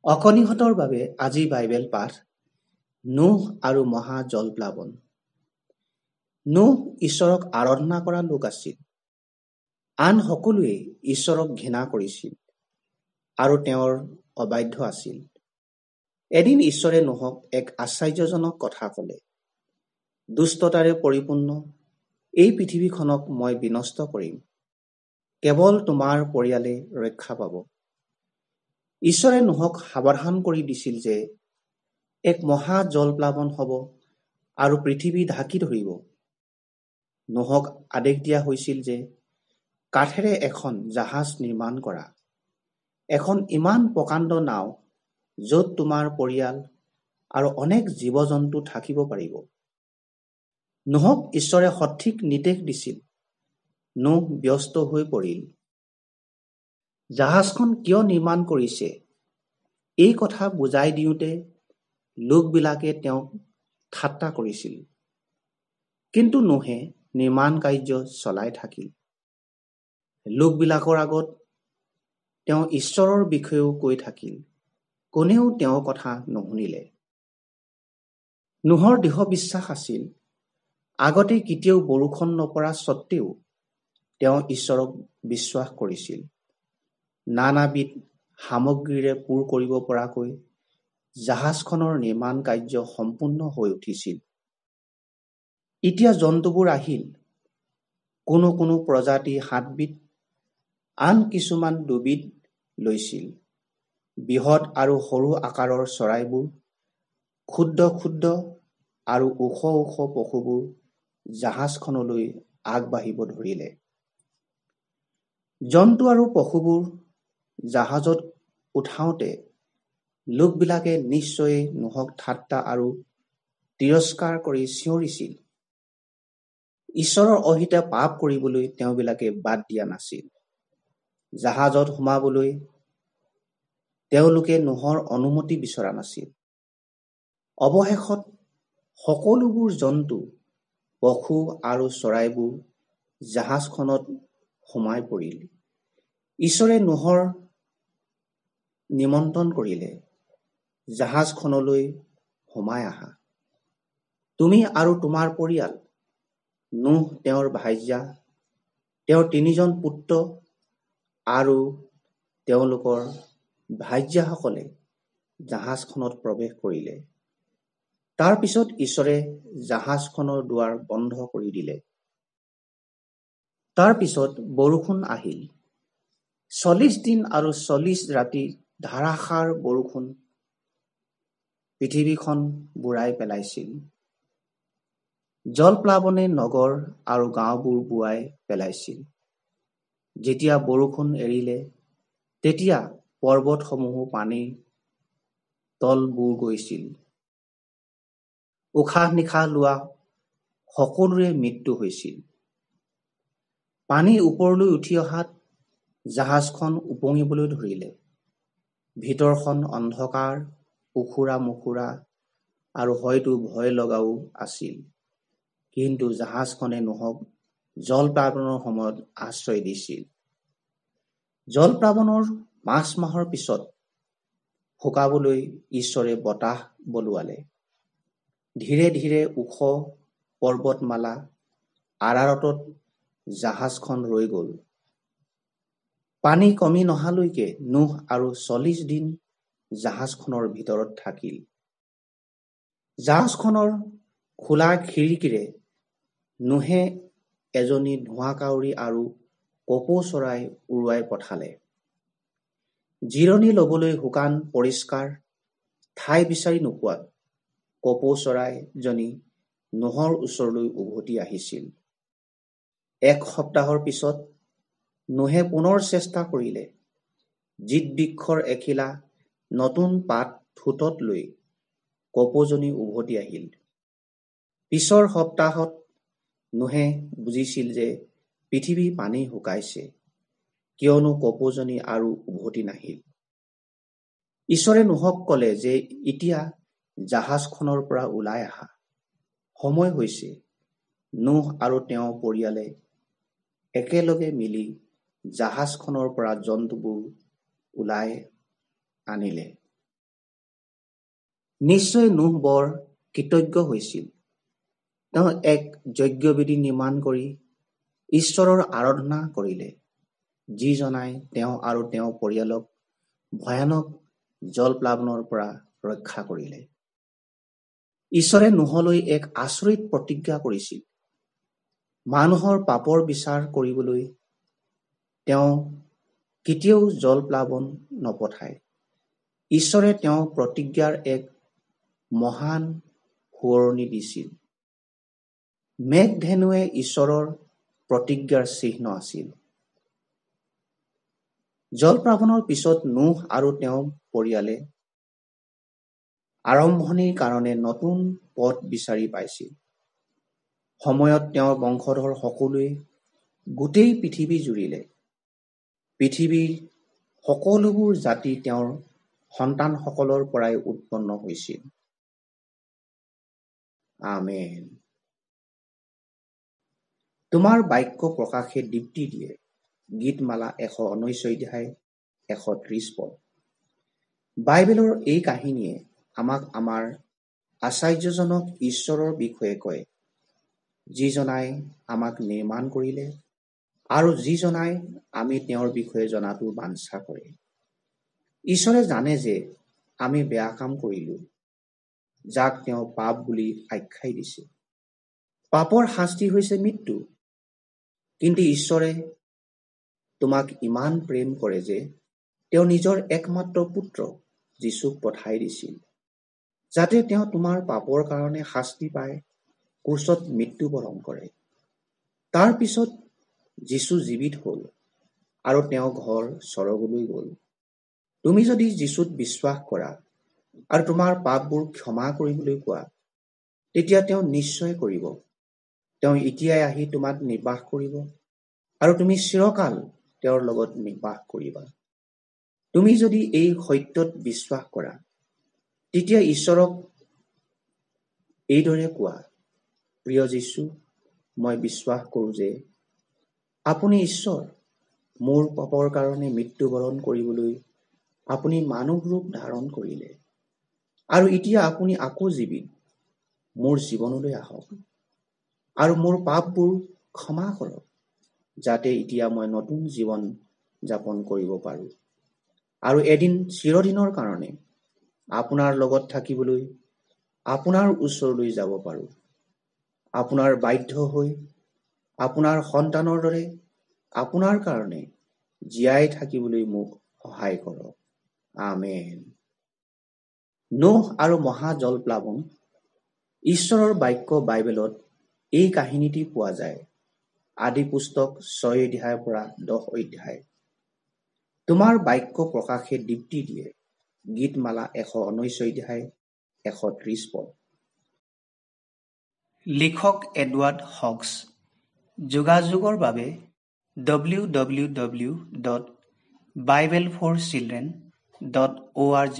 অকণিহঁতৰ বাবে আজি বাইবেল পাঠ নোহ আৰু মহা জলপ্লাৱন। নোহ ঈশ্বৰক আৰাধনা কৰা লোক আছিল। আন সকলোৱে ঈশ্বৰক ঘৃণা কৰিছিল আৰু তেওঁৰ অবাধ্য আছিল। এদিন ঈশ্বৰে নোহক এক আশ্চৰ্যজনক কথা ক'লে। দুষ্টতাৰে পৰিপূৰ্ণ এই পৃথিৱীখনক মই বিনষ্ট কৰিম। কেৱল তোমাৰ পৰিয়ালে ৰক্ষা পাব। ঈশ্বৰে নোহক সাৱধান কৰি দিছিল যে এক মহা জলপ্লাৱন হ'ব আৰু পৃথিৱী ঢাকি ধৰিব। নোহক আদেশ দিয়া হৈছিল যে কাঠেৰে এখন জাহাজ নিৰ্মাণ কৰা, এখন ইমান প্ৰকাণ্ড নাও য'ত তোমাৰ পৰিয়াল আৰু অনেক জীৱ-জন্তু থাকিব পাৰিব। নোহক ঈশ্বৰে সঠিক নিৰ্দেশ দিছিল। নোহ ব্যস্ত হৈ পৰিল। জাহাজখন কিয় নিৰ্মাণ কৰিছে এই কথা বুজাই দিওঁতে লোকবিলাকে তেওঁক ঠাট্টা কৰিছিল। কিন্তু নোহে নিৰ্মাণ কাৰ্য চলাই থাকিল। লোকবিলাকৰ আগত তেওঁ ঈশ্বৰৰ বিষয়েও কৈ থাকিল। কোনেও তেওঁৰ কথা নুশুনিলে। নোহৰ দৃঢ় বিশ্বাস আছিল, আগতে কেতিয়াও বৰষুণ নপৰা স্বত্তেও তেওঁ ঈশ্বৰক বিশ্বাস কৰিছিল। নানাবিধ সামগ্ৰীৰে পূৰ কৰিব পৰাকৈ জাহাজখনৰ নিৰ্মাণ কাৰ্য সম্পূৰ্ণ হৈ উঠিছিল। এতিয়া জন্তুবোৰ আহিল। কোনো কোনো প্ৰজাতি 7 বিধ, আন কিছুমান 2 বিধ লৈছিল। বৃহৎ আৰু সৰু আকাৰৰ চৰাইবোৰ, ক্ষুদ্ৰ ক্ষুদ্ৰ আৰু ওখ ওখ পশুবোৰ জাহাজখনলৈ আগবাঢ়িব ধৰিলে। জন্তু আৰু পশুবোৰ জাহাজত উঠাওঁতে লোকবিলাকে নিশ্চয় নোহক ঠাট্টা আৰু তিৰস্কাৰ কৰি চিঞৰিছিল। ঈশ্বৰৰ অহিতে পাপ কৰিবলৈ তেওঁবিলাকে বাদ দিয়া নাছিল। জাহাজত সোমাবলৈ তেওঁলোকে নোহৰ অনুমতি বিচৰা নাছিল। অৱশেষত সকলোবোৰ জন্তু, পশু আৰু চৰাইবোৰ জাহাজখনত সোমাই পৰিল। ঈশ্বৰে নোহৰ নিমন্ত্ৰণ কৰিলে, জাহাজখনলৈ সোমাই আহা। তুমি আৰু তোমাৰ পৰিয়াল, নোহ, তেওঁৰ ভাৰ্যা, তেওঁৰ 3জন পুত্ৰ আৰু তেওঁলোকৰ ভাৰ্যাসকলে জাহাজখনত প্ৰৱেশ কৰিলে। তাৰ পিছত ঈশ্বৰে জাহাজখনৰ দুৱাৰ বন্ধ কৰি দিলে। তাৰ পিছত বৰষুণ আহিল। 40 দিন আৰু 40 ৰাতি ধাৰাসাৰ বৰষুণ পৃথিৱীখন বুৰাই পেলাইছিল। জলপ্লাৱনে নগৰ আৰু গাঁওবোৰ বুৰাই পেলাইছিল। যেতিয়া বৰষুণ এৰিলে, তেতিয়া পৰ্বতসমূহো পানীৰ তল বুৰ গৈছিল। উশাহ নিশাহ লোৱা সকলোৰে মৃত্যু হৈছিল। পানী ওপৰলৈ উঠি অহাত জাহাজখন উপঙিবলৈ ধৰিলে। ভিতৰখন অন্ধকাৰ, উখুৰা মুখুৰা আৰু হয়তো ভয় লগাও আছিল। কিন্তু জাহাজখনে নোহক জলপ্লাৱনৰ সময়ত আশ্ৰয় দিছিল। জলপ্লাৱনৰ 5 মাহৰ পিছত শুকাবলৈ ঈশ্বৰে বতাহ বলোৱালে। ধীৰে ধীৰে ওখ পৰ্বতমালা আৰাৰতত জাহাজখন ৰৈ গ'ল। পানী কমি নহালৈকে নোহ আৰু 40 দিন জাহাজখনৰ ভিতৰত থাকিল। জাহাজখনৰ খোলা খিৰিকীৰে নোহে এজনী ধোঁৱাকাউৰী আৰু কপৌ চৰাই উৰুৱাই পঠালে। জিৰণি ল'বলৈ শুকান পৰিষ্কাৰ ঠাই বিচাৰি নোপোৱাত কপৌ চৰাইজনী নোহৰ ওচৰলৈ উভতি আহিছিল। 1 সপ্তাহৰ পিছত নোহে পুনৰ চেষ্টা কৰিলে। জিত বৃক্ষৰ এখিলা নতুন পাত ঠোঁটত লৈ কপৌজনী উভতি আহিল। পিছৰ সপ্তাহত নোহে বুজিছিল যে পৃথিৱী পানী শুকাইছে, কিয়নো কপৌজনী আৰু উভতি নাহিল। ঈশ্বৰে নোহক ক'লে যে এতিয়া জাহাজখনৰ পৰা ওলাই আহা। সময় হৈছে। নোহ আৰু তেওঁৰ পৰিয়ালে একেলগে মিলি জাহাজখনৰ পৰা জন্তুবোৰ ওলাই আনিলে। নিশ্চয় নোহ বৰ কৃতজ্ঞ হৈছিল। তেওঁ এক যজ্ঞবেদী নিৰ্মাণ কৰি ঈশ্বৰৰ আৰাধনা কৰিলে, যিজনাই তেওঁ আৰু তেওঁৰ পৰিয়ালক ভয়ানক জলপ্লাৱনৰ পৰা ৰক্ষা কৰিলে। ঈশ্বৰে নোহলৈ এক আচৰিত প্ৰতিজ্ঞা কৰিছিল। মানুহৰ পাপৰ বিচাৰ কৰিবলৈ তেওঁ কেতিয়াও জলপ্লাৱন নপঠায়। ঈশ্বৰে তেওঁ প্ৰতিজ্ঞাৰ এক মহান সোঁৱৰণি দিছিল। মেঘধেনুৱে ঈশ্বৰৰ প্ৰতিজ্ঞাৰ চিহ্ন আছিল। জলপ্লাৱনৰ পিছত নোহ আৰু তেওঁৰ পৰিয়ালে আৰম্ভণিৰ কাৰণে নতুন পথ বিচাৰি পাইছিল। সময়ত তেওঁৰ বংশধৰ সকলোৱে গোটেই পৃথিৱী জুৰিলে। পৃথিৱীৰ সকলোবোৰ জাতি তেওঁৰ সন্তানসকলৰ পৰাই উৎপন্ন হৈছিল। আমেন। তোমাৰ বাক্য প্ৰকাশে দীপ্তি দিয়ে। গীতমালা 119 অধ্যায় 130 পদ। বাইবেলৰ এই কাহিনীয়ে আমাক আমাৰ আচাৰ্যজনক ঈশ্বৰৰ বিষয়ে কয়, যিজনাই আমাক নিৰ্মাণ কৰিলে আৰু যিজনাই আমি তেওঁৰ বিষয়ে জনাটো বাঞ্ছা কৰে। ঈশ্বৰে জানে যে আমি বেয়া কাম কৰিলো, যাক তেওঁ পাপ বুলি আখ্যাই দিছে। পাপৰ শাস্তি হৈছে মৃত্যু। কিন্তু ঈশ্বৰে তোমাক ইমান প্ৰেম কৰে যে তেওঁ নিজৰ একমাত্ৰ পুত্ৰ যীশুক পঠাই দিছিল, যাতে তেওঁ তোমাৰ পাপৰ কাৰণে শাস্তি পাই ক্ৰুচত মৃত্যুবৰণ কৰে। তাৰ পিছত যীশু জীৱিত হ'ল আৰু তেওঁ ঘৰ স্বৰ্গলৈ গ'ল। তুমি যদি যীশুত বিশ্বাস কৰা আৰু তোমাৰ পাপবোৰ ক্ষমা কৰিবলৈ কোৱা, তেতিয়া তেওঁ নিশ্চয় কৰিব। তেওঁ এতিয়াই আহি তোমাক নিৰ্বাস কৰিব আৰু তুমি চিৰকাল তেওঁৰ লগত নিৰ্বাস কৰিবা। তুমি যদি এই সত্যত বিশ্বাস কৰা, তেতিয়া ঈশ্বৰক এইদৰে কোৱা, প্ৰিয় যীশু, মই বিশ্বাস কৰোঁ যে আপুনি ঈশ্বৰ। মোৰ পাপৰ কাৰণে মৃত্যুবৰণ কৰিবলৈ আপুনি মানুহ ৰূপ ধাৰণ কৰিলে আৰু এতিয়া আপুনি আকৌ জীৱিত। মোৰ জীৱনলৈ আহক আৰু মোৰ পাপবোৰ ক্ষমা কৰক, যাতে এতিয়া মই নতুন জীৱন যাপন কৰিব পাৰোঁ আৰু এদিন চিৰদিনৰ কাৰণে আপোনাৰ লগত থাকিবলৈ আপোনাৰ ওচৰলৈ যাব পাৰোঁ। আপোনাৰ বাধ্য হৈ আপোনাৰ সন্তানৰ দৰে আপোনাৰ কাৰণে জীয়াই থাকিবলৈ মোক সহায় কৰক। আমেন। নোহ আৰু মহা জলপ্লাৱন। ঈশ্বৰৰ বাক্য বাইবেলত এই কাহিনীটি পোৱা যায়। আদি পুস্তক 6 অধ্যায়ৰ পৰা 10 অধ্যায়। তোমাৰ বাক্য প্ৰকাশে দীপ্তি দিয়ে। গীতমালা 119 অধ্যায় 130 পদ। লিখক এডৱাৰ্ড হক্স। যোগাযোগৰ বাবে www.bibleforchildren.org